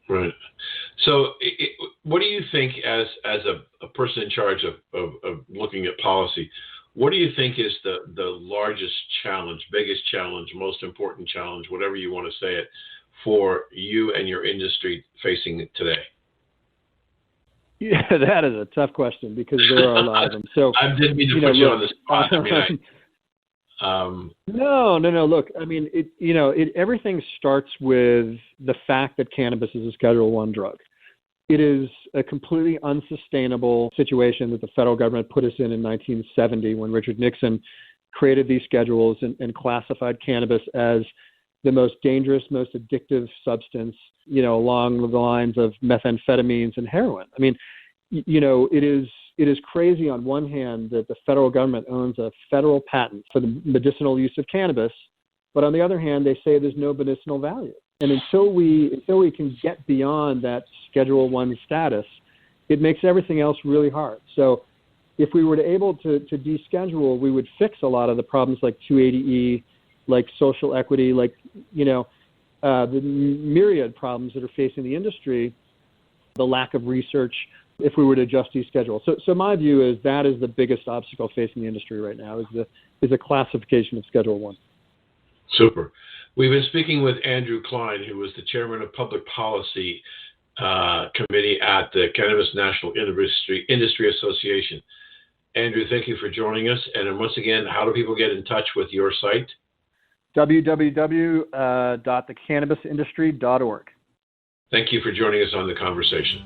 Right. So what do you think as a person in charge of looking at policy, what do you think is the largest challenge, biggest challenge, most important challenge, whatever you want to say it, for you and your industry facing today? Yeah, that is a tough question because there are a lot of them. So I didn't mean to put you on the spot. No. Look, I mean, everything starts with the fact that cannabis is a Schedule I drug. It is a completely unsustainable situation that the federal government put us in 1970 when Richard Nixon created these schedules and classified cannabis as the most dangerous, most addictive substance, along the lines of methamphetamines and heroin. I mean, it is crazy on one hand that the federal government owns a federal patent for the medicinal use of cannabis, but on the other hand, they say there's no medicinal value. And until we can get beyond that Schedule I status, it makes everything else really hard. So if we were able to deschedule, we would fix a lot of the problems like 280E, like social equity, like, the myriad problems that are facing the industry, the lack of research, if we were to just deschedule. So my view is that is the biggest obstacle facing the industry right now is a classification of Schedule I. Super. We've been speaking with Andrew Kline, who was the chairman of Public Policy Committee at the National Cannabis Industry Association. Andrew, thank you for joining us. And then once again, how do people get in touch with your site? www.thecannabisindustry.org. Thank you for joining us on The Conversation.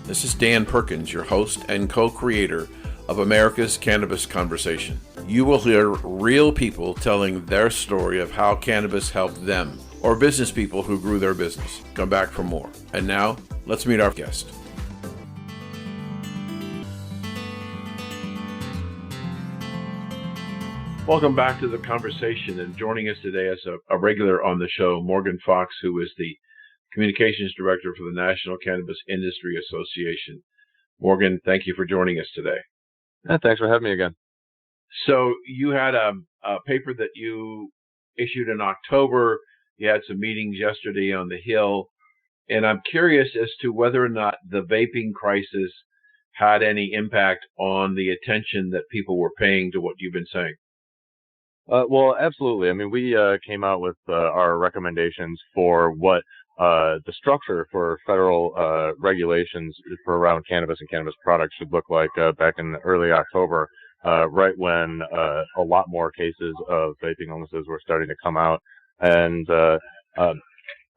This is Dan Perkins, your host and co-creator of America's Cannabis Conversation. You will hear real people telling their story of how cannabis helped them, or business people who grew their business. Come back for more. And now, let's meet our guest. Welcome back to The Conversation, and joining us today as a regular on the show, Morgan Fox, who is the Communications Director for the National Cannabis Industry Association. Morgan, thank you for joining us today. Thanks for having me again. So you had a paper that you issued in October. You had some meetings yesterday on the Hill, and I'm curious as to whether or not the vaping crisis had any impact on the attention that people were paying to what you've been saying. Well, absolutely. I mean, we came out with our recommendations for what the structure for federal regulations for around cannabis and cannabis products should look like back in early October, right when a lot more cases of vaping illnesses were starting to come out. And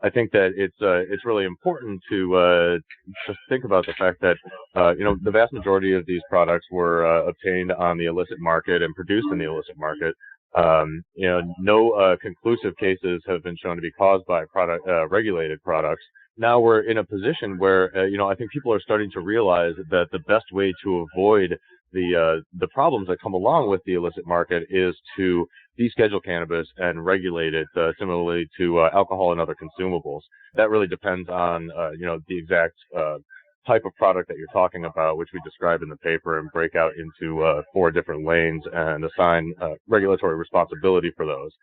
I think that it's really important to just think about the fact that the vast majority of these products were obtained on the illicit market and produced in the illicit market. No conclusive cases have been shown to be caused by regulated products. Now we're in a position where I think people are starting to realize that the best way to avoid the problems that come along with the illicit market is to deschedule cannabis and regulate it similarly to alcohol and other consumables. That really depends on the exact type of product that you're talking about, which we describe in the paper and break out into 4 different lanes and assign regulatory responsibility for those.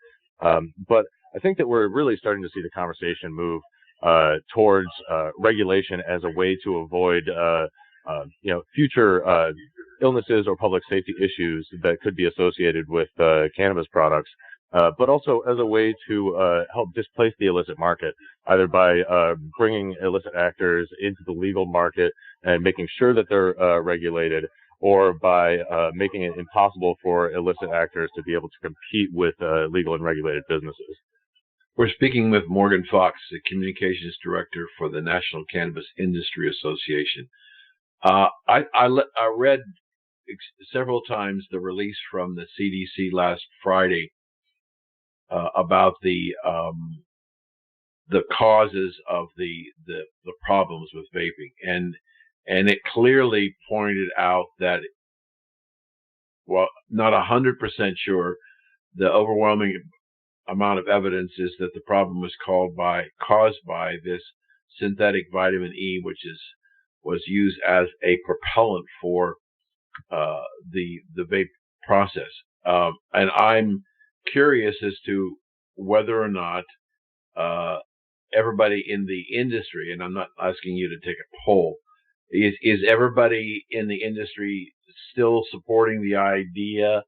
But I think that we're really starting to see the conversation move towards regulation as a way to avoid future illnesses or public safety issues that could be associated with cannabis products, but also as a way to help displace the illicit market, either by bringing illicit actors into the legal market and making sure that they're regulated, or by making it impossible for illicit actors to be able to compete with legal and regulated businesses. We're speaking with Morgan Fox, the Communications Director for the National Cannabis Industry Association. I read several times the release from the CDC last Friday about the causes of the problems with vaping, and it clearly pointed out that, well, not 100% sure, the overwhelming amount of evidence is that the problem was caused by this synthetic vitamin E, which was used as a propellant for the vape process. And I'm curious as to whether or not everybody in the industry, and I'm not asking you to take a poll, is everybody in the industry still supporting the idea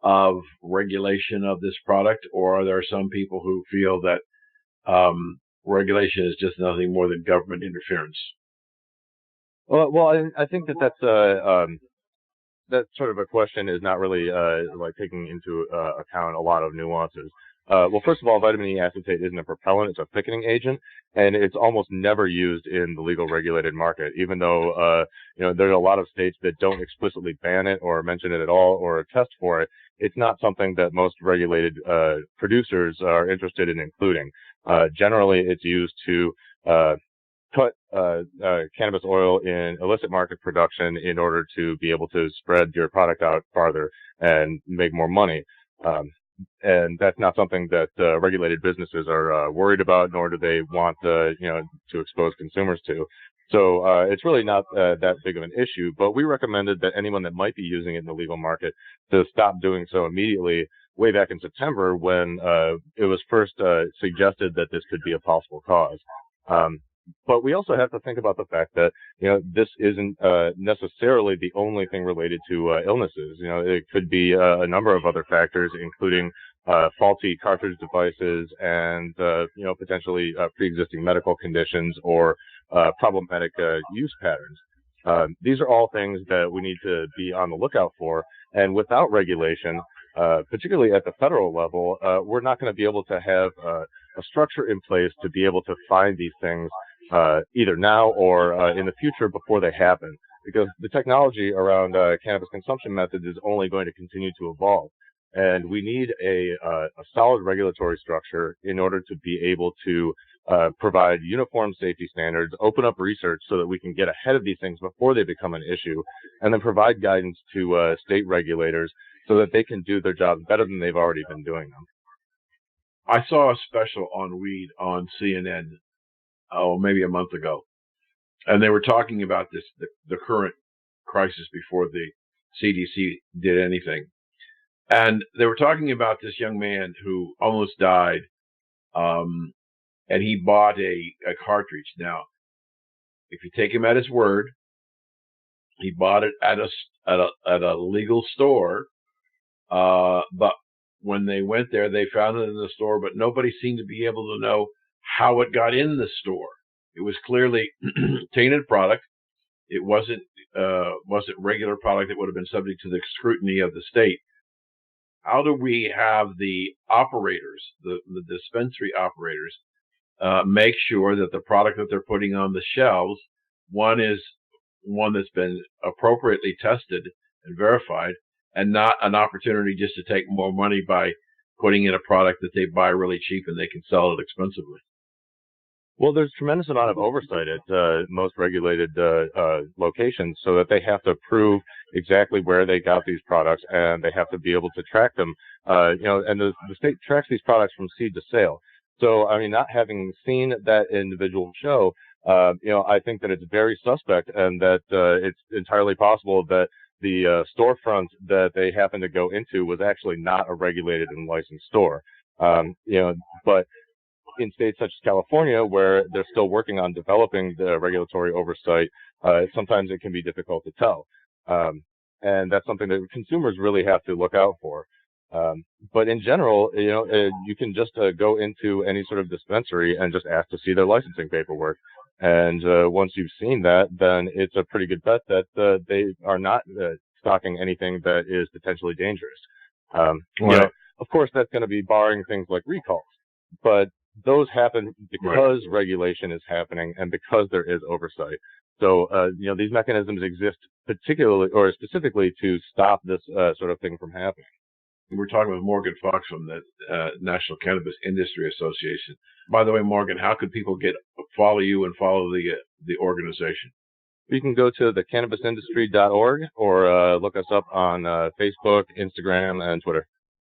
of regulation of this product, or are there some people who feel that regulation is just nothing more than government interference? Well, I think that's that sort of a question is not really taking into account a lot of nuances. Well, first of all, vitamin E acetate isn't a propellant; it's a thickening agent, and it's almost never used in the legal regulated market. Even though there's a lot of states that don't explicitly ban it or mention it at all or test for it, it's not something that most regulated producers are interested in including. Generally, it's used to cut cannabis oil in illicit market production in order to be able to spread your product out farther and make more money. And that's not something that regulated businesses are worried about, nor do they want to expose consumers to. So it's really not that big of an issue. But we recommended that anyone that might be using it in the legal market to stop doing so immediately, way back in September when it was first suggested that this could be a possible cause. But we also have to think about the fact that, this isn't necessarily the only thing related to illnesses. It could be a number of other factors, including faulty cartridge devices and, potentially pre-existing medical conditions or problematic use patterns. These are all things that we need to be on the lookout for. And without regulation, particularly at the federal level, we're not going to be able to have a structure in place to be able to find these things either now or in the future before they happen. Because the technology around cannabis consumption methods is only going to continue to evolve. And we need a solid regulatory structure in order to be able to provide uniform safety standards, open up research so that we can get ahead of these things before they become an issue, and then provide guidance to state regulators so that they can do their jobs better than they've already been doing them. I saw a special on weed on CNN, maybe a month ago, and they were talking about the current crisis before the CDC did anything. And they were talking about this young man who almost died, and he bought a cartridge. Now, if you take him at his word, he bought it at a legal store, but when they went there, they found it in the store, but nobody seemed to be able to know how it got in the store. It was clearly tainted product. It wasn't regular product that would have been subject to the scrutiny of the state. How do we have the operators, the dispensary operators, make sure that the product that they're putting on the shelves, one is one that's been appropriately tested and verified, and not an opportunity just to take more money by putting in a product that they buy really cheap and they can sell it expensively? Well, there's a tremendous amount of oversight at most regulated locations, so that they have to prove exactly where they got these products, and they have to be able to track them. And the state tracks these products from seed to sale. So, I mean, not having seen that individual show, I think that it's very suspect, and that it's entirely possible that the storefront that they happened to go into was actually not a regulated and licensed store. But in states such as California, where they're still working on developing the regulatory oversight, sometimes it can be difficult to tell. And that's something that consumers really have to look out for. But in general, you can just go into any sort of dispensary and just ask to see their licensing paperwork. And once you've seen that, then it's a pretty good bet that they are not stocking anything that is potentially dangerous. Of course, that's going to be barring things like recalls. But those happen because regulation is happening and because there is oversight. So, these mechanisms exist particularly or specifically to stop this sort of thing from happening. We're talking with Morgan Fox from the National Cannabis Industry Association. By the way, Morgan, how could people follow you and follow the organization? You can go to thecannabisindustry.org or look us up on Facebook, Instagram, and Twitter.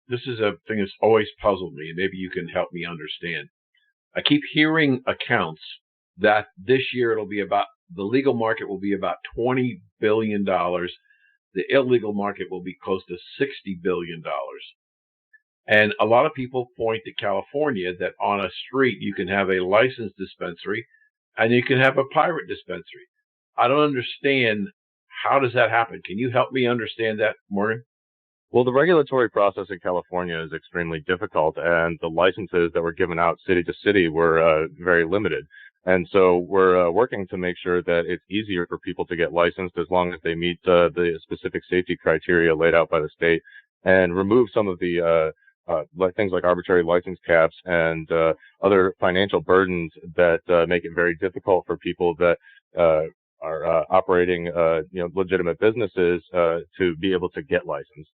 This is a thing that's always puzzled me, and maybe you can help me understand. I keep hearing accounts that this year the legal market will be about $20 billion. The illegal market will be close to $60 billion. And a lot of people point to California that on a street you can have a licensed dispensary and you can have a pirate dispensary. I don't understand, how does that happen? Can you help me understand that, Morgan? Well, the regulatory process in California is extremely difficult, and the licenses that were given out city to city were very limited. And so we're working to make sure that it's easier for people to get licensed as long as they meet the specific safety criteria laid out by the state, and remove some of the things like arbitrary license caps and other financial burdens that make it very difficult for people that are operating legitimate businesses to be able to get licensed.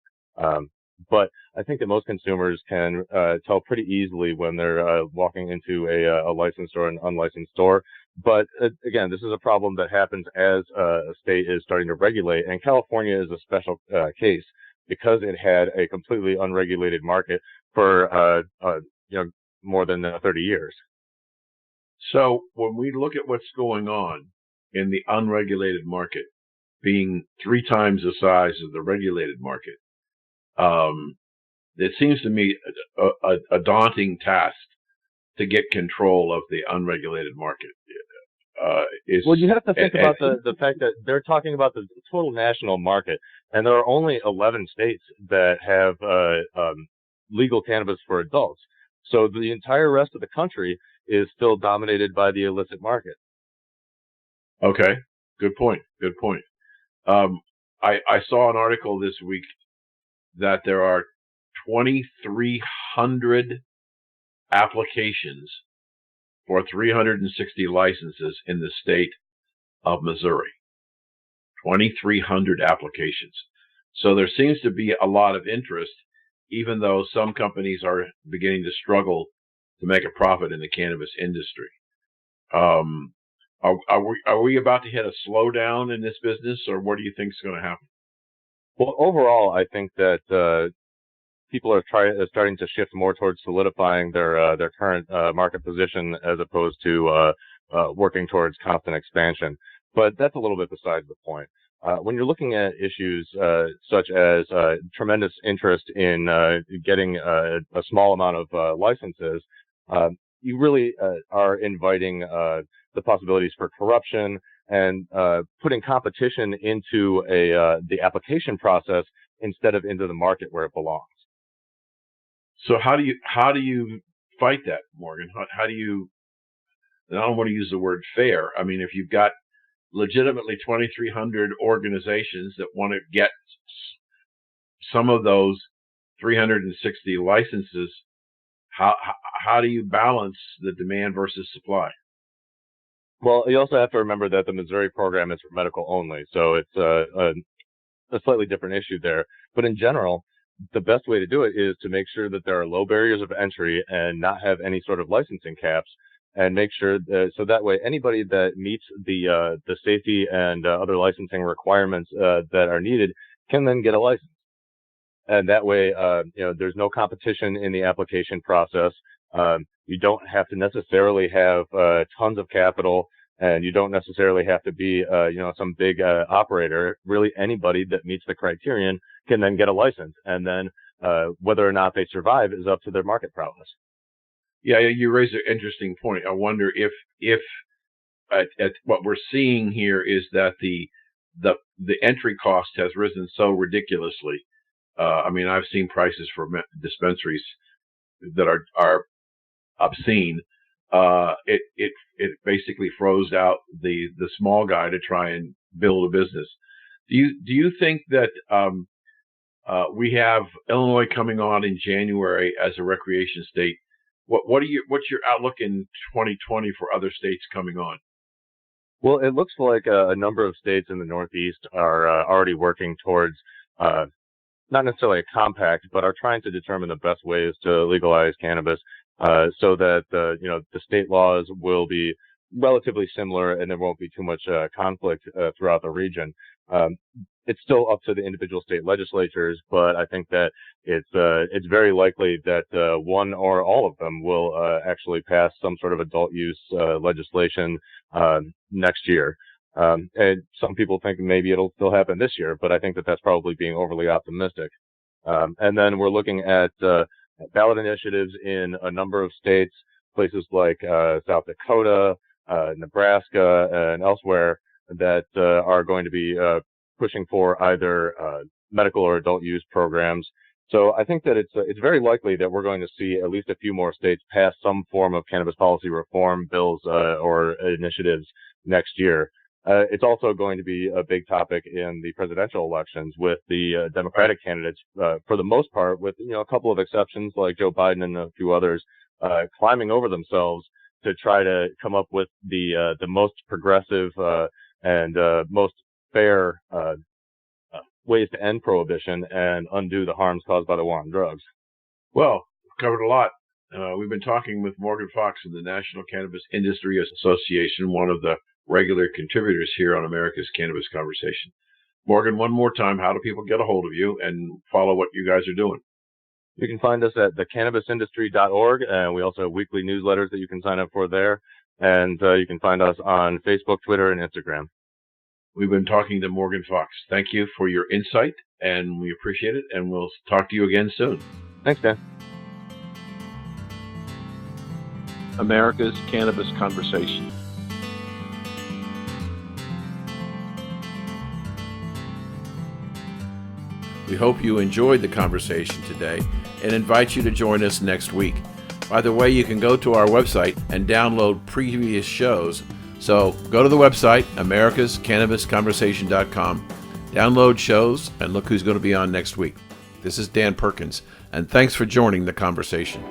But I think that most consumers can tell pretty easily when they're walking into a licensed or an unlicensed store. But again, this is a problem that happens as a state is starting to regulate, and California is a special case because it had a completely unregulated market for more than 30 years. So when we look at what's going on in the unregulated market, being 3 times the size of the regulated market, it seems to me a daunting task to get control of the unregulated market. Well, you have to think about the fact that they're talking about the total national market, and there are only 11 states that have legal cannabis for adults. So the entire rest of the country is still dominated by the illicit market. Okay, good point. Good point. I saw an article this week that there are 2,300 applications for 360 licenses in the state of Missouri. 2,300 applications. So there seems to be a lot of interest, even though some companies are beginning to struggle to make a profit in the cannabis industry. Are we about to hit a slowdown in this business, or what do you think is going to happen? Well, overall, I think that people are starting to shift more towards solidifying their current market position as opposed to working towards constant expansion. But that's a little bit beside the point. When you're looking at issues such as tremendous interest in getting a small amount of licenses, you really are inviting the possibilities for corruption and putting competition into the application process instead of into the market where it belongs. So how do you fight that, Morgan? How do you? And I don't want to use the word fair. I mean, if you've got legitimately 2,300 organizations that want to get some of those 360 licenses, how do you balance the demand versus supply? Well, you also have to remember that the Missouri program is for medical only, so it's a slightly different issue there. But in general, the best way to do it is to make sure that there are low barriers of entry and not have any sort of licensing caps, and make sure that, so that way anybody that meets the safety and other licensing requirements that are needed can then get a license. And that way, there's no competition in the application process. You don't have to necessarily have tons of capital, and you don't necessarily have to be, some big operator. Really, anybody that meets the criterion can then get a license, and then whether or not they survive is up to their market prowess. Yeah, you raise an interesting point. I wonder if at what we're seeing here is that the entry cost has risen so ridiculously. I mean, I've seen prices for dispensaries that are obscene. It basically froze out the small guy to try and build a business. Do you think that we have Illinois coming on in January as a recreation state? What's your outlook in 2020 for other states coming on? Well, it looks like a number of states in the Northeast are already working towards not necessarily a compact, but are trying to determine the best ways to legalize cannabis so that the state laws will be relatively similar and there won't be too much conflict throughout the region. It's still up to the individual state legislatures, but I think that it's very likely that one or all of them will actually pass some sort of adult use legislation next year. And some people think maybe it'll still happen this year, but I think that that's probably being overly optimistic. And then we're looking at ballot initiatives in a number of states, places like South Dakota, Nebraska, and elsewhere that are going to be pushing for either medical or adult use programs. So I think that it's very likely that we're going to see at least a few more states pass some form of cannabis policy reform bills or initiatives next year. It's also going to be a big topic in the presidential elections with the Democratic candidates, for the most part, with a couple of exceptions like Joe Biden and a few others, climbing over themselves to try to come up with the most progressive and most fair ways to end prohibition and undo the harms caused by the war on drugs. Well, we've covered a lot. We've been talking with Morgan Fox of the National Cannabis Industry Association, one of the regular contributors here on America's Cannabis Conversation. Morgan, one more time, how do people get a hold of you and follow what you guys are doing? You can find us at thecannabisindustry.org, and we also have weekly newsletters that you can sign up for there. And you can find us on Facebook, Twitter, and Instagram. We've been talking to Morgan Fox. Thank you for your insight, and we appreciate it, and we'll talk to you again soon. Thanks, Dan. America's Cannabis Conversation. We hope you enjoyed the conversation today and invite you to join us next week. By the way, you can go to our website and download previous shows. So go to the website, americascannabisconversation.com, download shows, and look who's going to be on next week. This is Dan Perkins, and thanks for joining the conversation.